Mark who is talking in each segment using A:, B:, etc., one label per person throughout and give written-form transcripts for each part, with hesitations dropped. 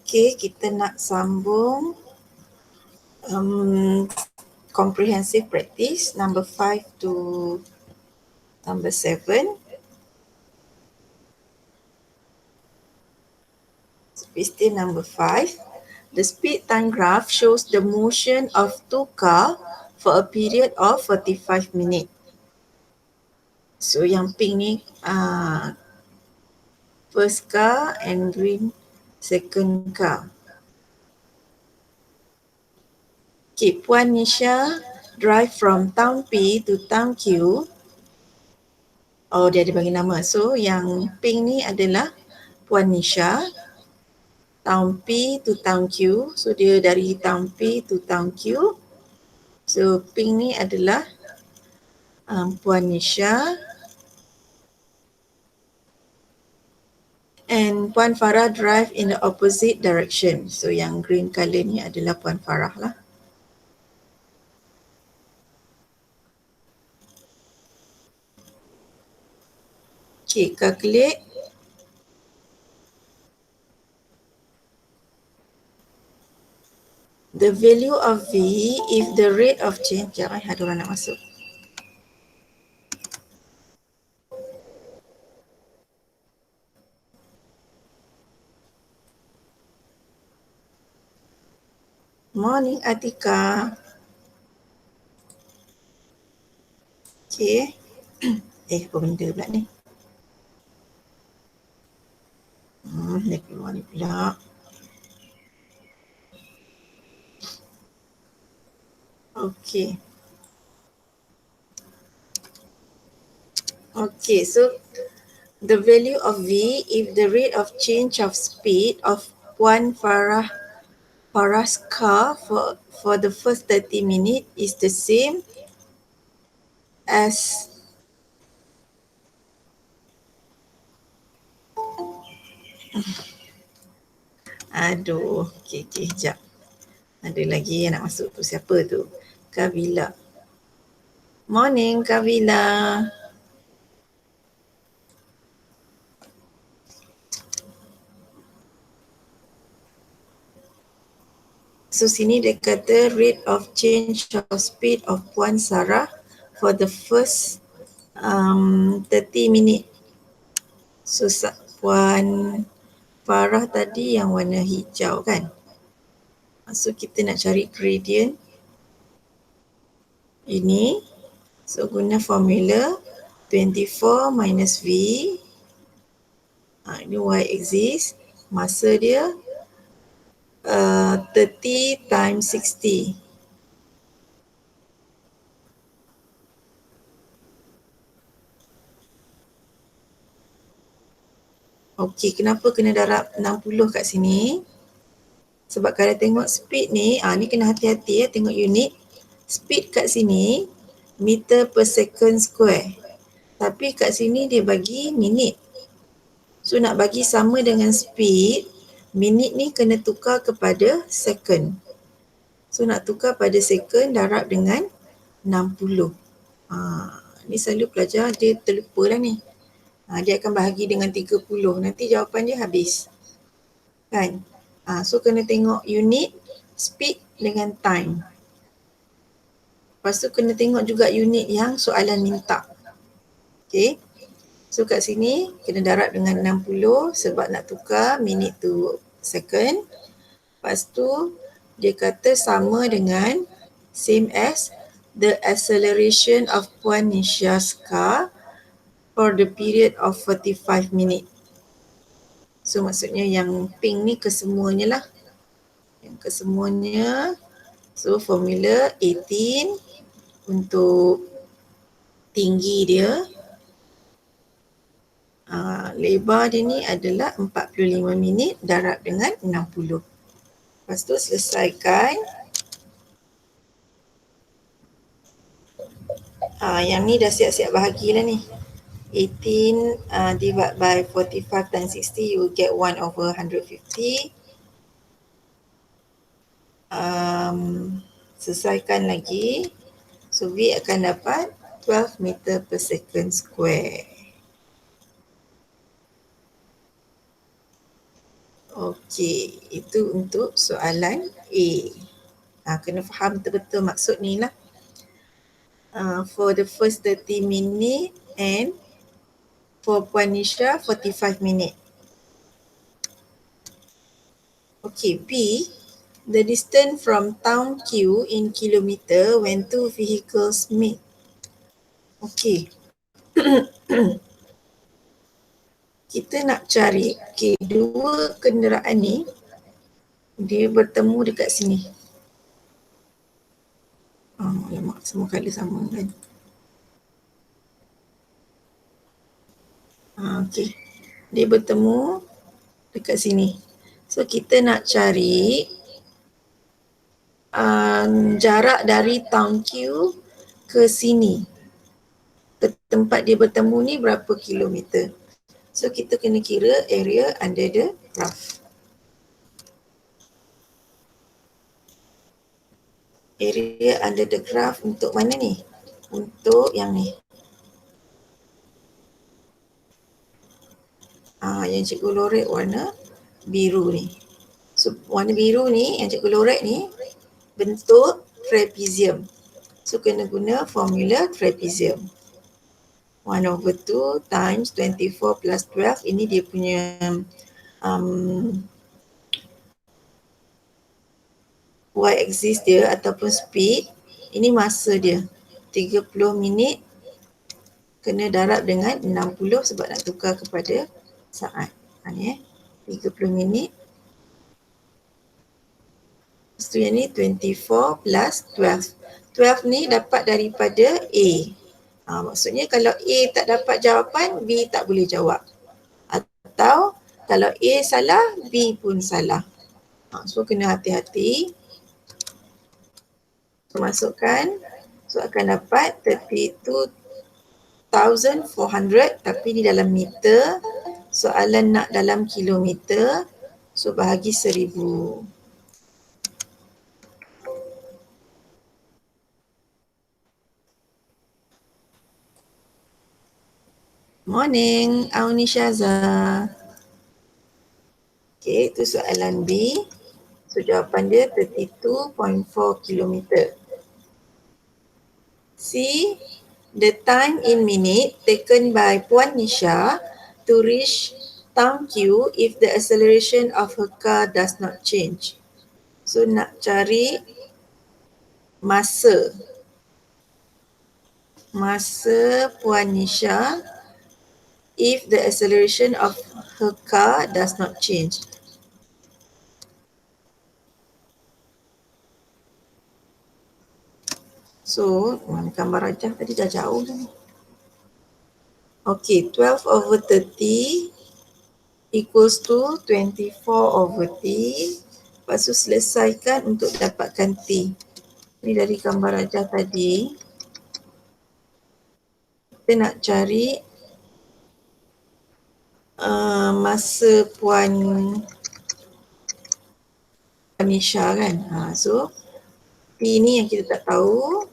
A: Okey, kita nak sambung comprehensive practice number 5 to number 7. Question number 5. The speed time graph shows the motion of two cars for a period of 45 minutes. So yang pink ni first car and green second car. Okay, Puan Nisha drive from town P to town Q. Oh, dia ada bagi nama. So yang pink ni adalah Puan Nisha. Town P to town Q. So dia dari town P to town Q. So pink ni adalah Puan Nisha. And Puan Farah drive in the opposite direction. So yang green colour ni adalah Puan Farah lah. Okay, calculate. The value of V if the rate of change. Sekejap, ada orang nak masuk. Morning Atika. Okay. Apa benda pula ni? Dia keluar ni pula. Okay. Okay, so the value of V if the rate of change of speed of Puan Farah's car for the first 30 minutes is the same as aduh, okay, sekejap. Ada lagi yang nak masuk tu, siapa tu? Kavila. Morning Kavila. So sini dia kata rate of change of speed of Puan Sarah for the first 30 minit. So Puan Farah tadi yang warna hijau kan. So kita nak cari gradient ini. So guna formula 24 minus V. Ini Y axis. Masa dia 30 times 60. Okey, kenapa kena darab 60 kat sini? Sebab kalau tengok speed ni, ni kena hati-hati tengok unit. Speed kat sini meter per second square. Tapi kat sini dia bagi minit. So nak bagi sama dengan speed, minit ni kena tukar kepada second. So nak tukar pada second darab dengan 60. Ni selalu pelajar dia terlupa lah ni. Dia akan bahagi dengan 30. Nanti jawapan dia habis. Kan? So kena tengok unit, speed dengan time. Lepas tu kena tengok juga unit yang soalan minta. Okay. So kat sini kena darab dengan 60 sebab nak tukar minit to second. Lepas tu dia kata sama dengan same as the acceleration of Puan Nisha's car for the period of 45 minutes. So maksudnya yang pink ni kesemuanya lah. Yang kesemuanya. So formula 18 untuk tinggi dia. Lebar dia ni adalah 45 minit darab dengan 60. Lepas tu selesaikan. Yang ni dah siap-siap bahagi lah ni. 18 divided by 45 times 60, you will get 1/150. Selesaikan lagi. So V akan dapat 12 meter per second square. Okey, itu untuk soalan A. Kena faham betul-betul maksud ni lah. For the first 30 minute and for Puan Nisha 45 minute. Okay, B. The distance from town Q in kilometer when two vehicles meet. Okay. Kita nak cari, dua kenderaan ni dia bertemu dekat sini. Alamak, semua kali sama kan. Okay. Dia bertemu dekat sini. So kita nak cari jarak dari town Q ke sini. Ke tempat dia bertemu ni berapa kilometer. So kita kena kira area under the graph. Area under the graph untuk mana ni? Untuk yang ni. Yang cikgu lorek warna biru ni. So warna biru ni, yang cikgu lorek ni bentuk trapezium. So kena guna formula trapezium. 1/2 times 24 plus 12. Ini dia punya y-axis dia ataupun speed. Ini masa dia. 30 minit kena darab dengan 60 sebab nak tukar kepada saat. 30 minit. Lepas tu yang ni 24 plus 12. 12 ni dapat daripada A. Maksudnya kalau A tak dapat jawapan, B tak boleh jawab. Atau kalau A salah, B pun salah. So kena hati-hati. Masukkan. So akan dapat 32,400 tapi di dalam meter. Soalan nak dalam kilometer. So bahagi 1000. Morning, Auni Syaza. Okay, itu soalan B. So jawapan dia 32.4 kilometer. C. The time in minute taken by Puan Nisha to reach town Q if the acceleration of her car does not change. So nak cari masa Puan Nisha if the acceleration of her car does not change. So, gambar rajah tadi dah jauh dah ni. Okay, 12/30 equals to 24/T. Lepas tu selesaikan untuk dapatkan T. Ni dari gambar rajah tadi. Kita nak cari masa Puan Nisha kan. So P ni yang kita tak tahu.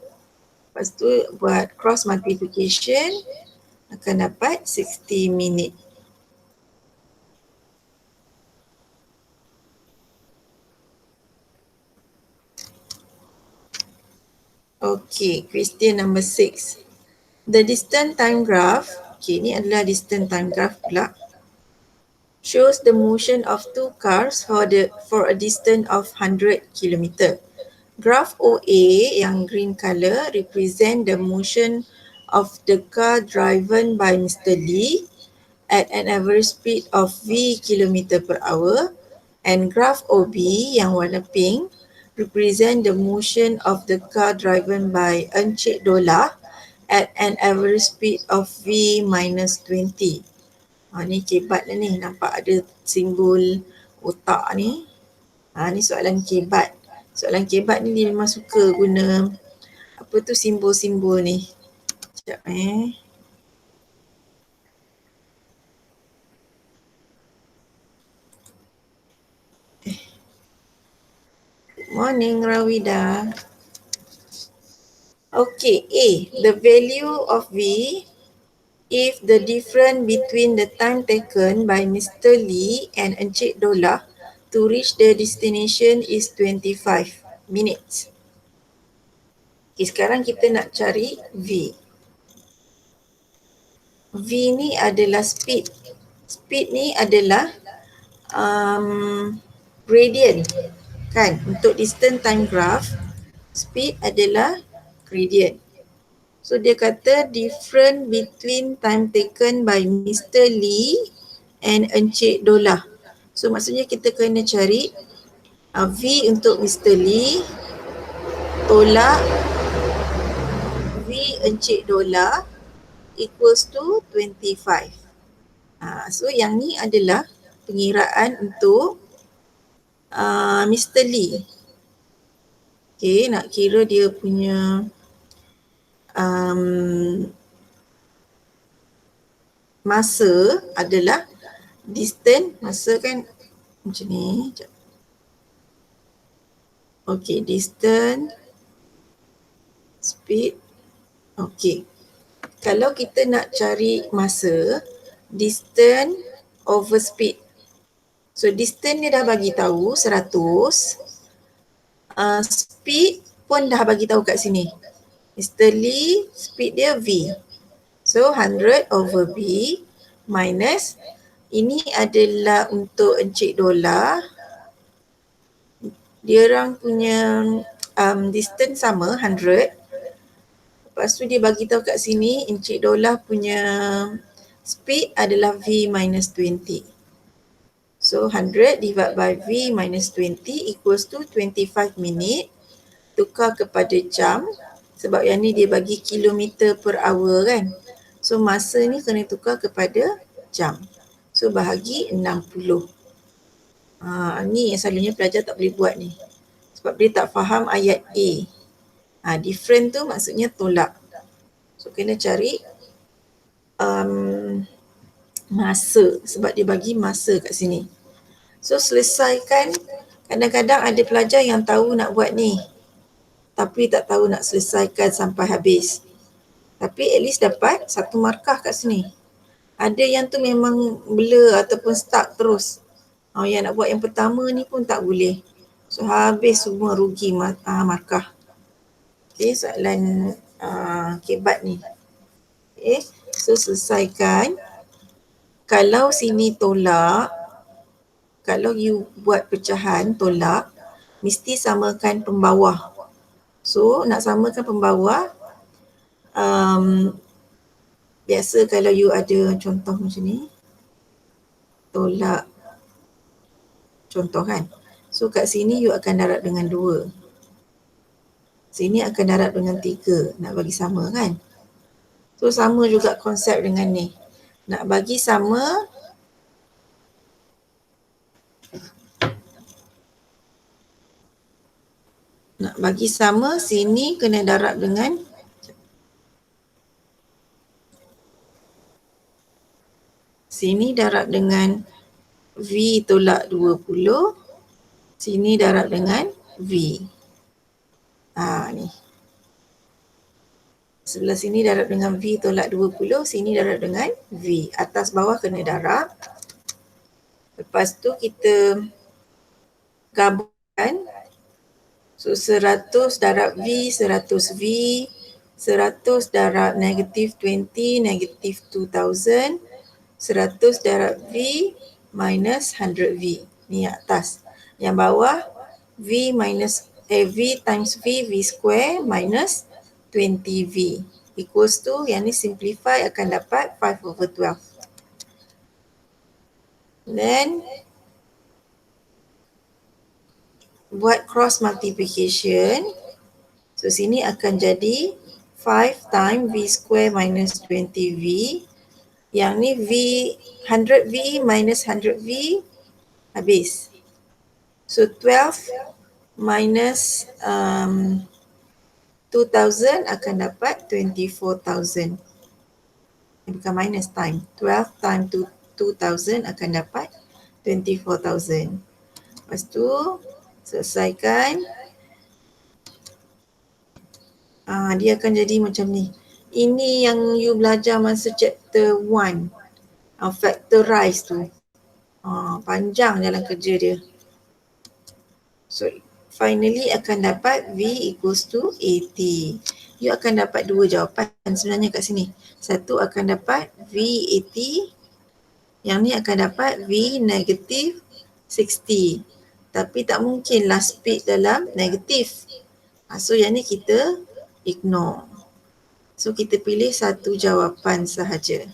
A: Lepas tu buat cross multiplication akan dapat 60 minit. Okay, question number 6. The distance time graph, okay, ni adalah distance time graph pula, shows the motion of two cars for a distance of 100 km. Graph OA yang green color represent the motion of the car driven by Mr. Lee at an average speed of V km per hour, and graph OB yang warna pink represent the motion of the car driven by Encik Dola at an average speed of V minus 20. Ni kebat lah ni, nampak ada simbol otak ni. Ni soalan kebat. Soalan kebat ni dia memang suka guna apa tu simbol-simbol ni. Sekejap Good morning Rawida. Okay, A. The value of V if the difference between the time taken by Mr. Lee and Encik Dola to reach the destination is 25 minutes. Okay, sekarang kita nak cari V. V ni adalah speed. Speed ni adalah gradient kan. Untuk distance time graph, speed adalah gradient. So dia kata difference between time taken by Mr. Lee and Encik Dola. So maksudnya kita kena cari V untuk Mr. Lee tolak V Encik Dola equals to 25. So yang ni adalah pengiraan untuk Mr. Lee. Okay, nak kira dia punya masa adalah distance, masa kan macam ni. Okay, distance, speed. Okay, kalau kita nak cari masa, distance over speed. So distance dia dah bagi tahu 100, speed pun dah bagi tahu kat sini. Mr. Lee, speed dia V. So 100 over V minus, ini adalah untuk Encik Dola. Dia orang punya distance sama 100. Lepas tu dia bagi tahu kat sini Encik Dola punya speed adalah V minus 20. So 100 divided by V minus 20 equals to 25 minit. Tukar kepada jam. Sebab yang ni dia bagi kilometer per hour kan. So masa ni kena tukar kepada jam. So bahagi 60. Ni yang selalunya pelajar tak boleh buat ni. Sebab dia tak faham ayat A. Different tu maksudnya tolak. So kena cari masa sebab dia bagi masa kat sini. So selesaikan. Kadang-kadang ada pelajar yang tahu nak buat ni tapi tak tahu nak selesaikan sampai habis. Tapi at least dapat 1 markah kat sini. Ada yang tu memang blur ataupun stuck terus. Yang nak buat yang pertama ni pun tak boleh. So habis semua rugi markah. Okay, soalan kebat ni. Okay, so selesaikan. Kalau sini tolak, kalau you buat pecahan tolak, mesti samakan pembawah. So nak samakan pembawah, biasa kalau you ada contoh macam ni, tolak contoh kan. So kat sini you akan darab dengan 2. Sini akan darab dengan 3, nak bagi sama kan. So sama juga konsep dengan ni. Nak bagi sama, sini kena darab dengan sini darab dengan V tolak 20, sini darab dengan V. Ni. Sebelah sini darab dengan V tolak 20, sini darab dengan V. Atas bawah kena darab. Lepas tu kita gabungkan. So 100 darab V, 100 V, 100 darab negatif 20, negatif 2000, 100 darab V minus 100V. Ni atas. Yang bawah V minus V times V, V square minus 20V equals to, yang ni simplify akan dapat 5/12. Then buat cross multiplication. So sini akan jadi 5 times V square minus 20V. Yang ni V 100V minus 100V habis. So 12 minus 2000 akan dapat 24,000. Bukan minus time. 12 times 2000 akan dapat 24,000. Lepas tu selesaikan. Dia akan jadi macam ni. Ini yang you belajar masa chapter 1. Factorize tu. Panjang jalan kerja dia. So finally akan dapat V equals to 80. You akan dapat dua jawapan sebenarnya kat sini. Satu akan dapat V80, yang ni akan dapat V negative 60. Tapi tak mungkinlah speed dalam negatif. So yang ni kita ignore. So kita pilih satu jawapan sahaja,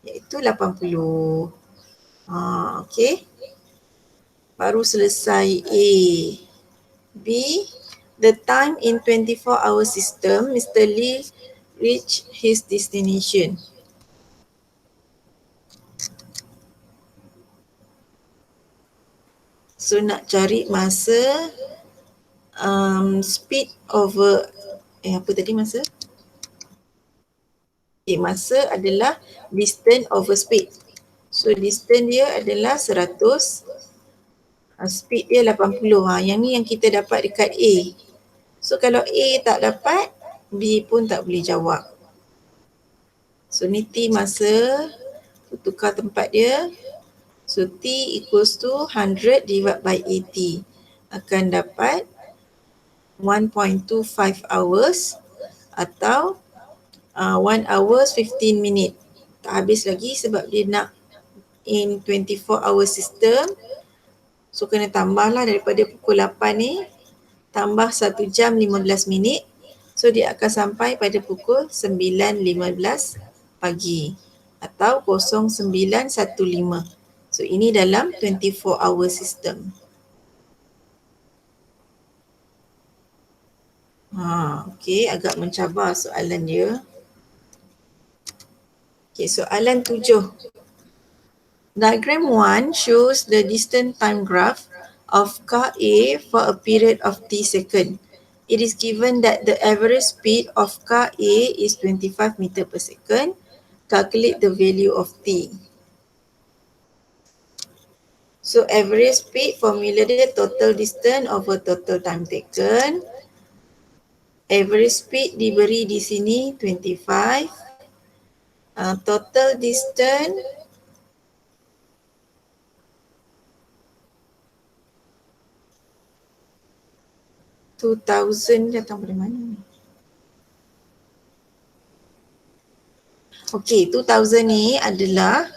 A: iaitu 80. Okay. Baru selesai A. B. The time in 24-hour system, Mr. Lee reached his destination. So nak cari masa speed over apa tadi masa? Masa adalah distance over speed. So distance dia adalah 100, speed dia 80. Yang ni yang kita dapat dekat A. So kalau A tak dapat, B pun tak boleh jawab. So ni T masa, tukar tempat dia. So T equals to 100 divided by 80. Akan dapat 1.25 hours atau 1 hours 15 minit. Tak habis lagi sebab dia nak in 24-hour system. So kena tambahlah daripada pukul 8 ni, tambah 1 jam 15 minit. So dia akan sampai pada pukul 9.15 pagi atau 09.15. So ini dalam 24-hour system. Okay, agak mencabar soalan dia. Okay, soalan 7. Diagram 1 shows the distance time graph of car A for a period of t second. It is given that the average speed of car A is 25 meter per second. Calculate the value of t. So average speed formula dia total distance over total time taken. Average speed diberi di sini 25. Total distance $2,000 datang dari mana ni? Okay, 2,000 ni adalah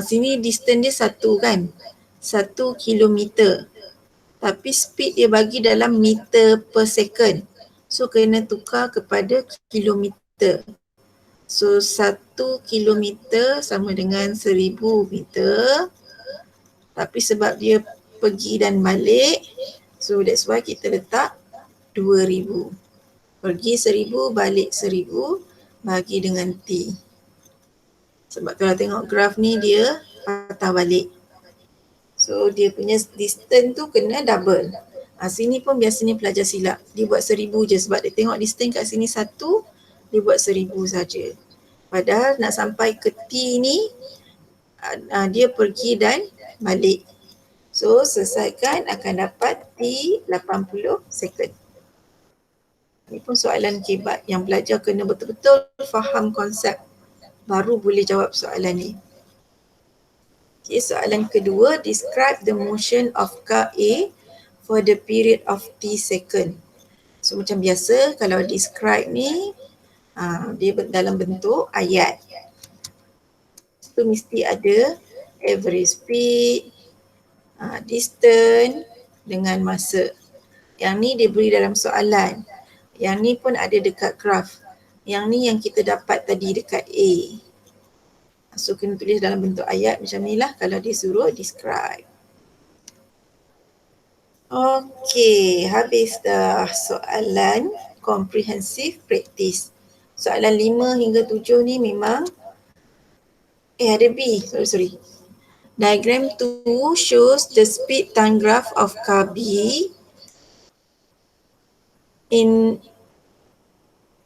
A: sini distance dia 1 kan? 1 kilometer. Tapi speed dia bagi dalam meter per second. So kena tukar kepada kilometer. So 1 kilometer sama dengan 1,000 meter. Tapi sebab dia pergi dan balik, so that's why kita letak 2,000. Pergi 1,000, balik 1,000, bagi dengan T. Sebab kalau tengok graf ni dia patah balik. So dia punya distance tu kena double. Sini pun biasanya pelajar silap. Dia buat 1,000 je sebab dia tengok distance kat sini 1, dia buat 1,000 saja. Padahal nak sampai ke T ni, dia pergi dan balik. So selesaikan akan dapat T 80 second. Ini pun soalan kebat yang pelajar kena betul-betul faham konsep baru boleh jawab soalan ni. Okay, soalan kedua, describe the motion of car A for the period of T second. So macam biasa kalau describe ni dia dalam bentuk ayat. So mesti ada average speed, distance dengan masa. Yang ni dia beri dalam soalan. Yang ni pun ada dekat graf. Yang ni yang kita dapat tadi dekat A. So kena tulis dalam bentuk ayat macam ni lah kalau dia suruh describe. Okay, habis dah soalan comprehensive practice. Soalan 5 hingga 7 ni memang ada B, sorry. Diagram 2 shows the speed time graph of car B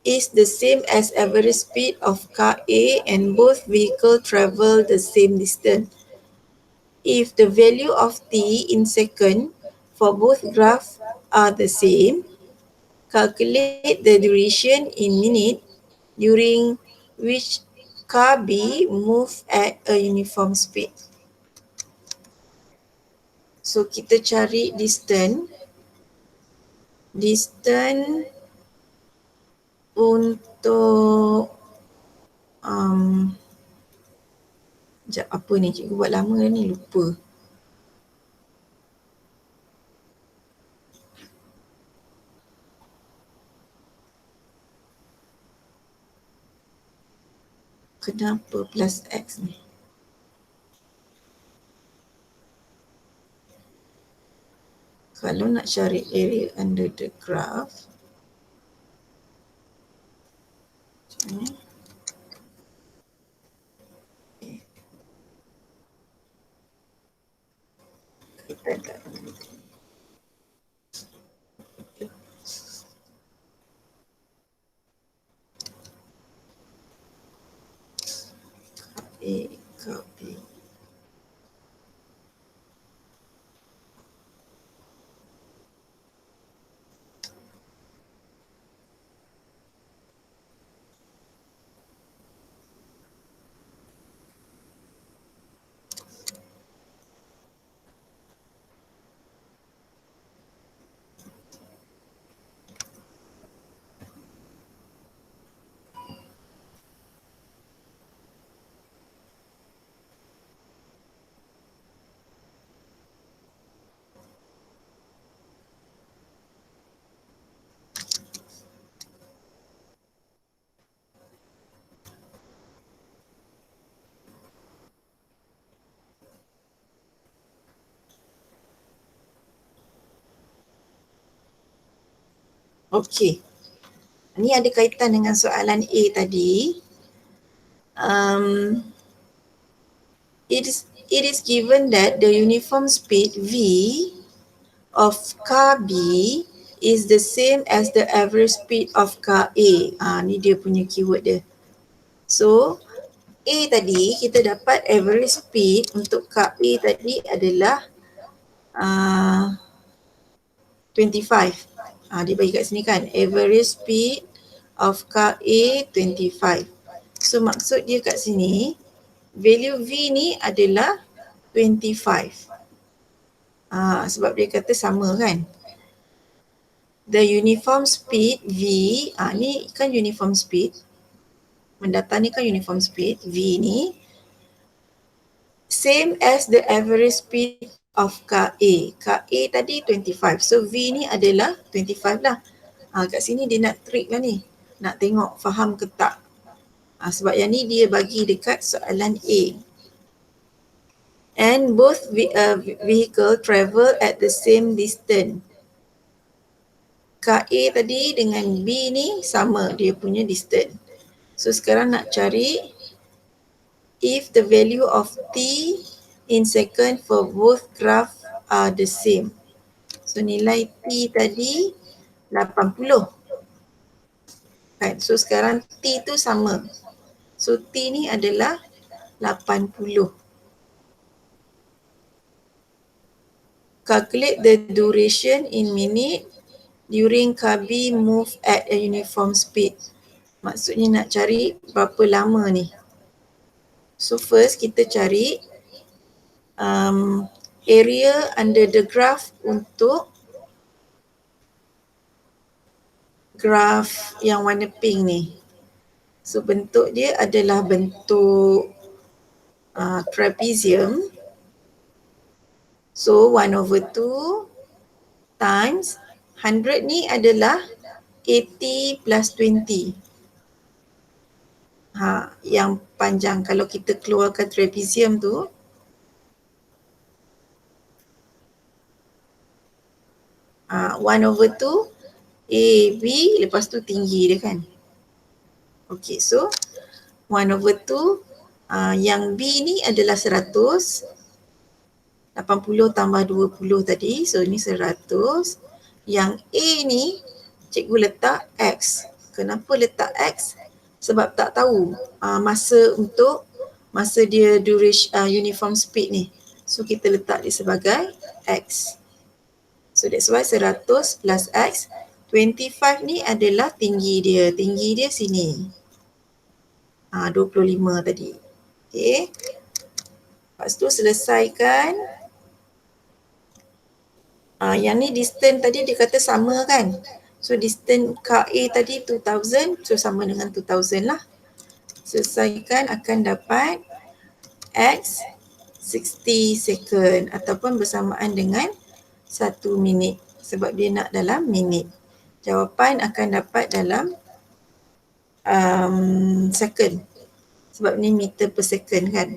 A: is the same as average speed of car A and both vehicles travel the same distance. If the value of T in second for both graphs are the same, calculate the duration in minute during which car B move at a uniform speed. So kita cari distance untuk sekejap, apa ni cikgu buat lama ni, lupa. Kenapa plus X ni? Kalau nak cari area under the graph, macam ni. Kita tak copy. Okey. Ni ada kaitan dengan soalan A tadi. It is given that the uniform speed V of car B is the same as the average speed of car A. Ni dia punya keyword dia. So, A tadi kita dapat average speed untuk car A tadi adalah 25. Dia bagi kat sini kan, average speed of car A 25. So maksud dia kat sini, value V ni adalah 25. Sebab dia kata sama kan. The uniform speed V, ni kan uniform speed. Mendata ni kan uniform speed, V ni same as the average speed of car A. Car A tadi 25. So V ni adalah 25 lah. Kat sini dia nak trick lah ni. Nak tengok faham ke tak. Sebab yang ni dia bagi dekat soalan A. And both vehicle travel at the same distance. Car A tadi dengan B ni sama dia punya distance. So sekarang nak cari if the value of T in second for both graph are the same. So nilai T tadi 80. Kan? So sekarang T tu sama. So T ni adalah 80. Calculate the duration in minute during car B move at a uniform speed. Maksudnya nak cari berapa lama ni. So first kita cari area under the graph untuk graph yang warna pink ni. So bentuk dia adalah bentuk trapezium. So 1/2 times 100 ni adalah 80 plus 20. Yang panjang kalau kita keluarkan trapezium tu, uh, 1/2 AB lepas tu tinggi dia kan. Okay, so 1/2 yang B ni adalah 100. 80 tambah 20 tadi, so ni 100. Yang A ni cikgu letak X. Kenapa letak X? Sebab tak tahu masa dia duration uniform speed ni. So kita letak dia sebagai X. So that's why 100 plus X. 25 ni adalah tinggi dia. Tinggi dia sini. 25 tadi. Okay. Lepas tu selesaikan Yang ni distance tadi dia kata sama kan. So distance KA tadi 2000, so sama dengan 2000 lah. Selesaikan akan dapat X 60 second ataupun bersamaan dengan 1 minit sebab dia nak dalam minit. Jawapan akan dapat dalam second sebab ni meter per second kan.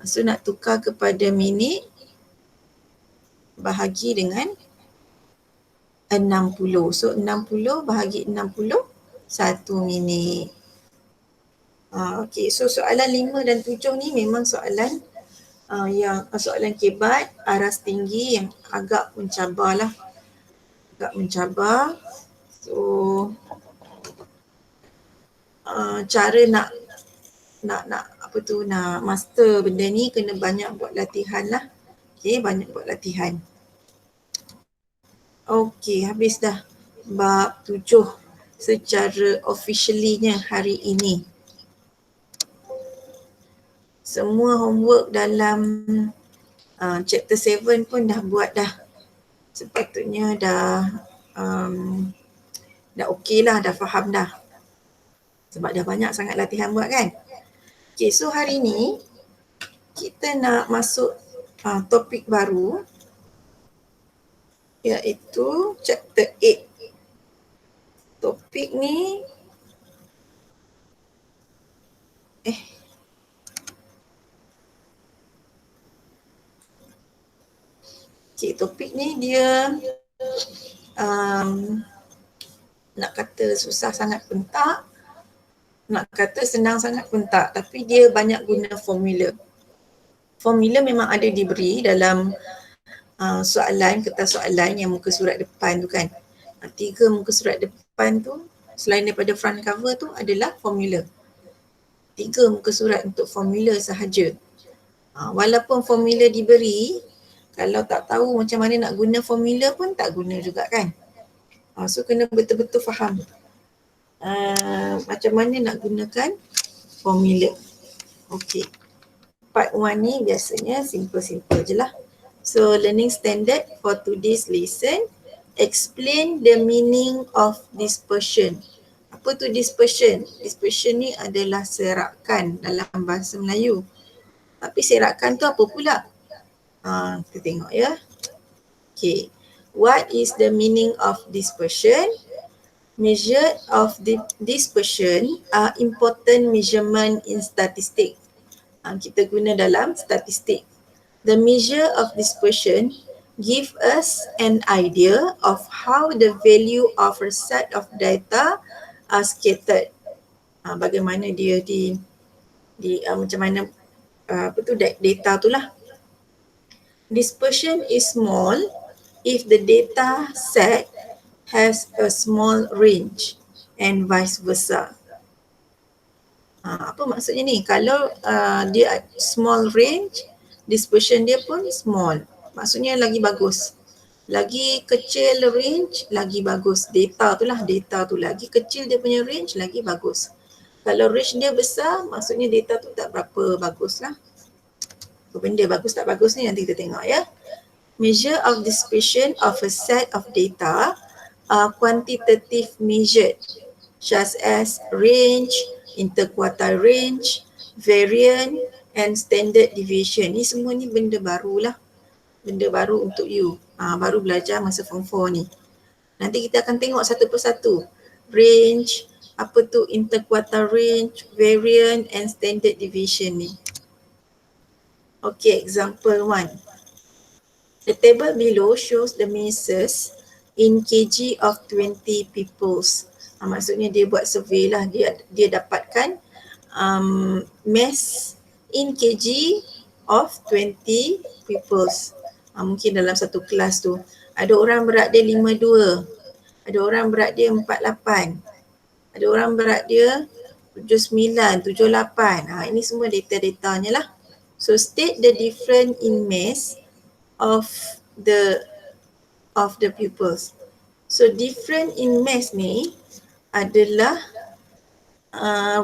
A: So nak tukar kepada minit bahagi dengan 60. So 60 bahagi 60, 1 minit. Okay, so soalan 5 dan 7 ni memang soalan soalan kebat aras tinggi yang agak mencabar lah. Agak mencabar. So cara nak master benda ni kena banyak buat latihan lah. Okay, banyak buat latihan. Okay, habis dah bab 7 secara officially-nya hari ini. Semua homework dalam chapter 7 pun dah buat dah. Sepatutnya dah okey lah, dah faham dah. Sebab dah banyak sangat latihan buat kan. Okay, so hari ni kita nak masuk topik baru iaitu chapter 8. Topik ni topik ni dia nak kata susah sangat pun tak, nak kata senang sangat pun tak, tapi dia banyak guna formula. Formula memang ada diberi dalam soalan, kertas soalan yang muka surat depan tu kan. 3 muka surat depan tu selain daripada front cover tu adalah formula. 3 muka surat untuk formula sahaja. Walaupun formula diberi, kalau tak tahu macam mana nak guna formula pun tak guna juga kan. So kena betul-betul faham macam mana nak gunakan formula. Okay. Part 1 ni biasanya simple-simple je lah. So learning standard for today's lesson, explain the meaning of dispersion. Apa tu dispersion? Dispersion ni adalah serakan dalam bahasa Melayu. Tapi serakan tu apa pula? Kita tengok ya. Okay. What is the meaning of dispersion? Measure of the dispersion are important measurement in statistics. Kita guna dalam statistik. The measure of dispersion give us an idea of how the value of a set of data are scattered. Bagaimana dia macam mana data tu lah. Dispersion is small if the data set has a small range and vice versa. Apa maksudnya ni? Kalau dia small range, dispersion dia pun small. Maksudnya lagi bagus. Lagi kecil range, lagi bagus. Data tu lagi kecil dia punya range, lagi bagus. Kalau range dia besar, maksudnya data tu tak berapa bagus lah. Benda bagus tak bagus ni nanti kita tengok ya. Measure of dispersion of a set of data are quantitative measured, such as range, interquartile range, variance and standard deviation. Ni semua ni benda baru lah. Benda baru untuk you. Baru belajar masa form 4 ni. Nanti kita akan tengok satu persatu. Range, apa tu interquartile range, variance and standard deviation ni. Okay, example 1. The table below shows the masses in kg of 20 peoples. Maksudnya dia buat survey lah, dia dapatkan mass in kg of 20 peoples. Mungkin dalam satu kelas tu ada orang berat dia 52, ada orang berat dia 48, ada orang berat dia 79, 78. Ini semua data-datanya lah. So state the difference in mass of the pupils. So different in mass ni adalah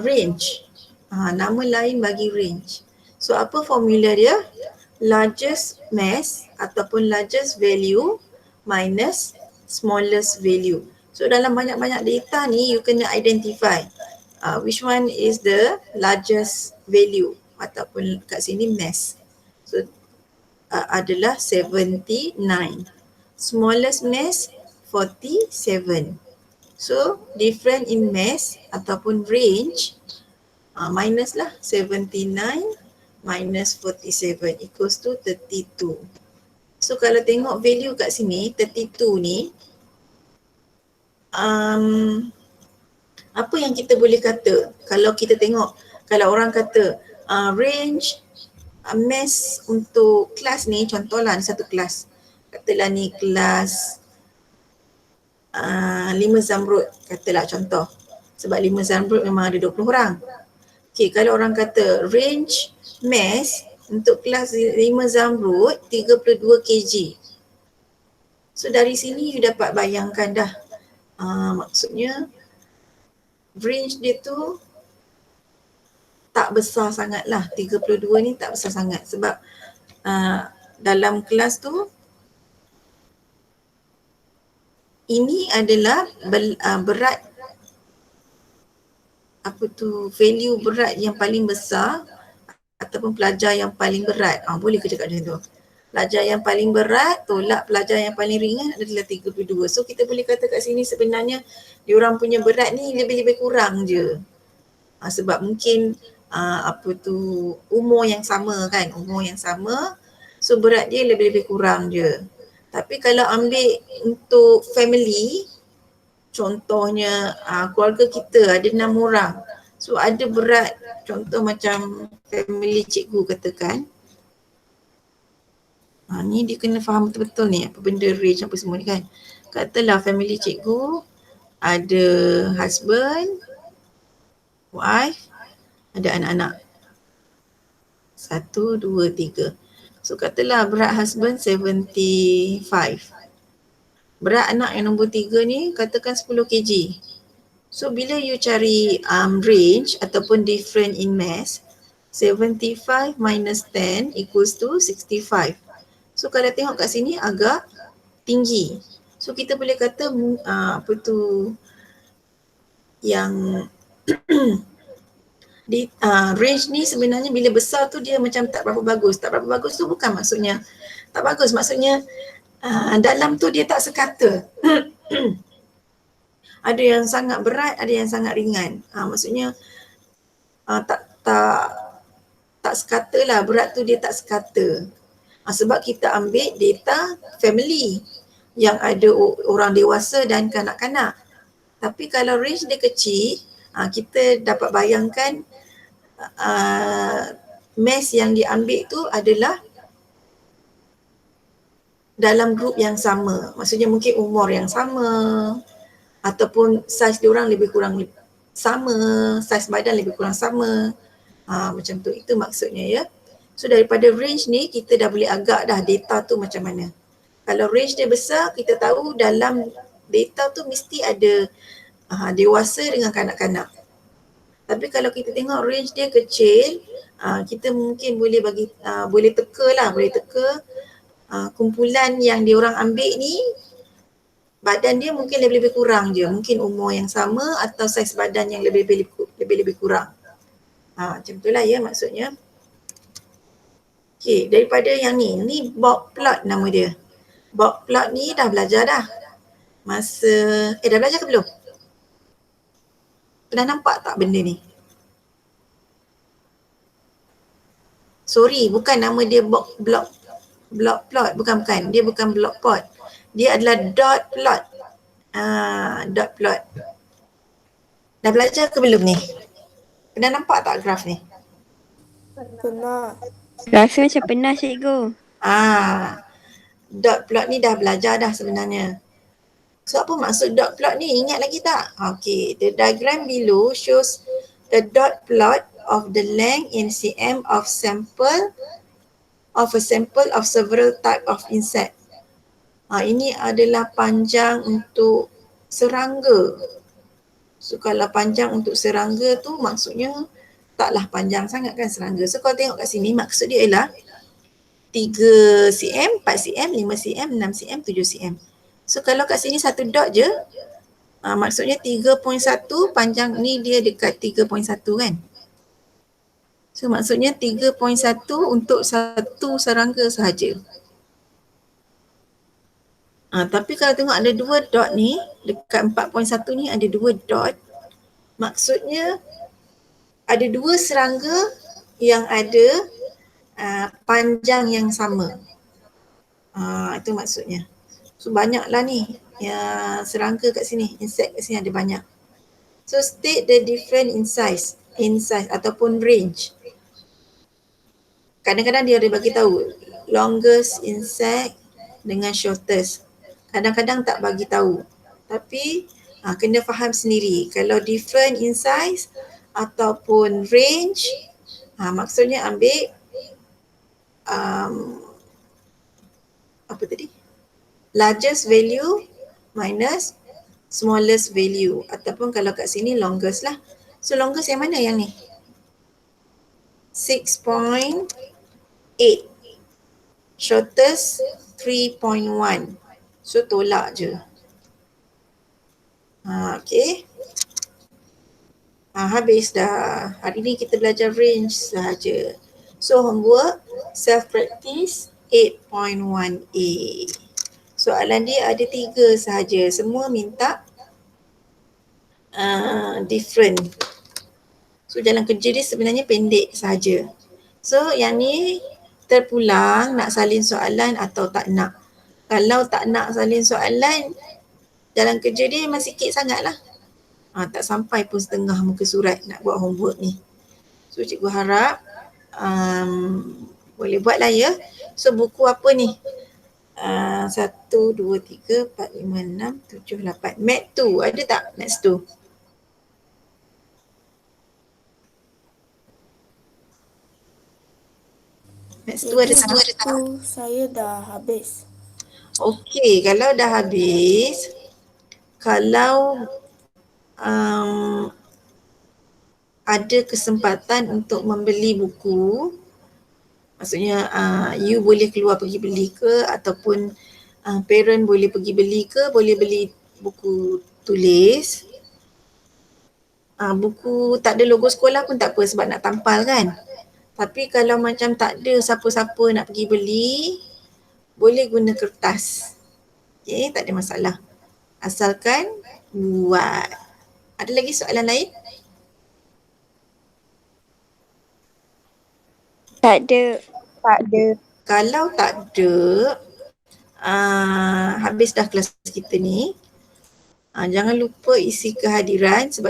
A: range. Nama lain bagi range. So apa formula dia? largest mass ataupun largest value minus smallest value. So dalam banyak-banyak data ni you kena identify which one is the largest value ataupun kat sini mass. So adalah 79. Smallest mass 47. So different in mass ataupun range minus lah 79 minus 47 equals to 32. So kalau tengok value kat sini 32 ni apa yang kita boleh kata kalau kita tengok, kalau orang kata range mass untuk kelas ni, contohlah ni satu kelas, katalah ni kelas 5 Zamrud, katalah contoh, sebab 5 Zamrud memang ada 20 orang. Okay, kalau orang kata range mass untuk kelas 5 Zamrud 32 kg. So dari sini you dapat bayangkan dah, maksudnya range dia tu tak besar sangat lah, 32 ni tak besar sangat sebab dalam kelas tu ini adalah berat value berat yang paling besar ataupun pelajar yang paling berat. Boleh ke cakap macam tu? Pelajar yang paling berat tolak pelajar yang paling ringan adalah 32. So kita boleh kata kat sini sebenarnya diorang punya berat ni lebih-lebih kurang je. Sebab mungkin umur yang sama kan, so berat dia lebih-lebih kurang je. Tapi kalau ambil untuk family, contohnya keluarga kita ada 6 orang, so ada berat, contoh macam family cikgu katakan, ni dia kena faham betul-betul ni apa benda range apa semua ni kan. Katalah family cikgu ada husband, wife, ada anak-anak 1, 2, 3. So katalah berat husband 75. Berat anak yang nombor 3 ni katakan 10 kg. So bila you cari range ataupun different in mass, 75 minus 10 equals to 65. So kalau tengok kat sini agak tinggi. So kita boleh kata yang range ni sebenarnya bila besar tu dia macam tak berapa bagus. Tak berapa bagus tu bukan maksudnya tak bagus, maksudnya dalam tu dia tak sekata. Ada yang sangat berat, ada yang sangat ringan. Maksudnya tak sekata lah, berat tu dia tak sekata. Sebab kita ambil data family yang ada orang dewasa dan kanak-kanak. Tapi kalau range dia kecil, kita dapat bayangkan mass yang diambil tu adalah dalam grup yang sama. Maksudnya mungkin umur yang sama ataupun saiz diorang lebih kurang sama, saiz badan lebih kurang sama. Macam tu, itu maksudnya ya. So daripada range ni kita dah boleh agak dah data tu macam mana. Kalau range dia besar, kita tahu dalam data tu mesti ada dewasa dengan kanak-kanak. Tapi kalau kita tengok range dia kecil, kita mungkin boleh teka kumpulan yang diorang ambil ni badan dia mungkin lebih-lebih kurang je, mungkin umur yang sama atau saiz badan yang lebih-lebih kurang. Macam itulah ya maksudnya. Okay, daripada yang ni box plot nama dia. Box plot ni dah belajar dah. Dah belajar ke belum? Pernah nampak tak benda ni? Sorry, bukan nama dia block plot, bukan. Dia bukan block plot. Dia adalah dot plot. Dot plot. Dah belajar ke belum ni? Pernah nampak tak graf ni?
B: Pernah.
C: Rasa macam pernah cikgu.
A: Dot plot ni dah belajar dah sebenarnya. So apa maksud dot plot ni? Ingat lagi tak? Okay, the diagram below shows the dot plot of the length in cm of a sample of several type of insect. Ini adalah panjang untuk serangga. So kalau panjang untuk serangga tu maksudnya taklah panjang sangat kan serangga. So kalau tengok kat sini maksud dia ialah 3 cm, 4 cm, 5 cm, 6 cm, 7 cm. So kalau kat sini satu dot je, maksudnya 3.1 panjang ni dia dekat 3.1 kan. So maksudnya 3.1 untuk satu serangga sahaja. Tapi kalau tengok ada dua dot ni, dekat 4.1 ni ada dua dot, maksudnya ada dua serangga yang ada panjang yang sama. Itu maksudnya. So banyaklah ni serangga kat sini, insect kat sini ada banyak. So state the difference in size ataupun range. Kadang-kadang dia ada bagi tahu longest insect dengan shortest. Kadang-kadang tak bagi tahu. Tapi kena faham sendiri. Kalau different in size ataupun range, maksudnya ambil apa tadi? Largest value minus smallest value, ataupun kalau kat sini longest lah. So longest yang mana yang ni? 6.8. Shortest 3.1. So tolak je. Okay. Habis dah. Hari ni kita belajar range sahaja. So homework self-practice 8.1a. Soalan dia ada 3 sahaja. Semua minta different. So jalan kerja dia sebenarnya pendek sahaja. So yang ni terpulang nak salin soalan atau tak nak. Kalau tak nak salin soalan, jalan kerja dia memang sikit sangat lah. Tak sampai pun setengah muka surat nak buat homework ni. So cikgu harap boleh buat lah ya. So buku apa ni? 1, 2, 3, 4, 5, 6, 7, 8. Mat 2, ada tak Mat 2? Mat 2 ada tak?
B: Saya dah habis.
A: Okey, kalau dah habis, kalau ada kesempatan untuk membeli buku, maksudnya you boleh keluar pergi beli ke, ataupun parent boleh pergi beli ke, boleh beli buku tulis. Buku tak ada logo sekolah pun tak apa sebab nak tampal kan. Tapi kalau macam tak ada siapa-siapa nak pergi beli, boleh guna kertas. Okay, tak ada masalah. Asalkan buat. Ada lagi soalan lain?
C: Tak ada.
A: Kalau tak ada, habis dah kelas kita ni. Jangan lupa isi kehadiran sebab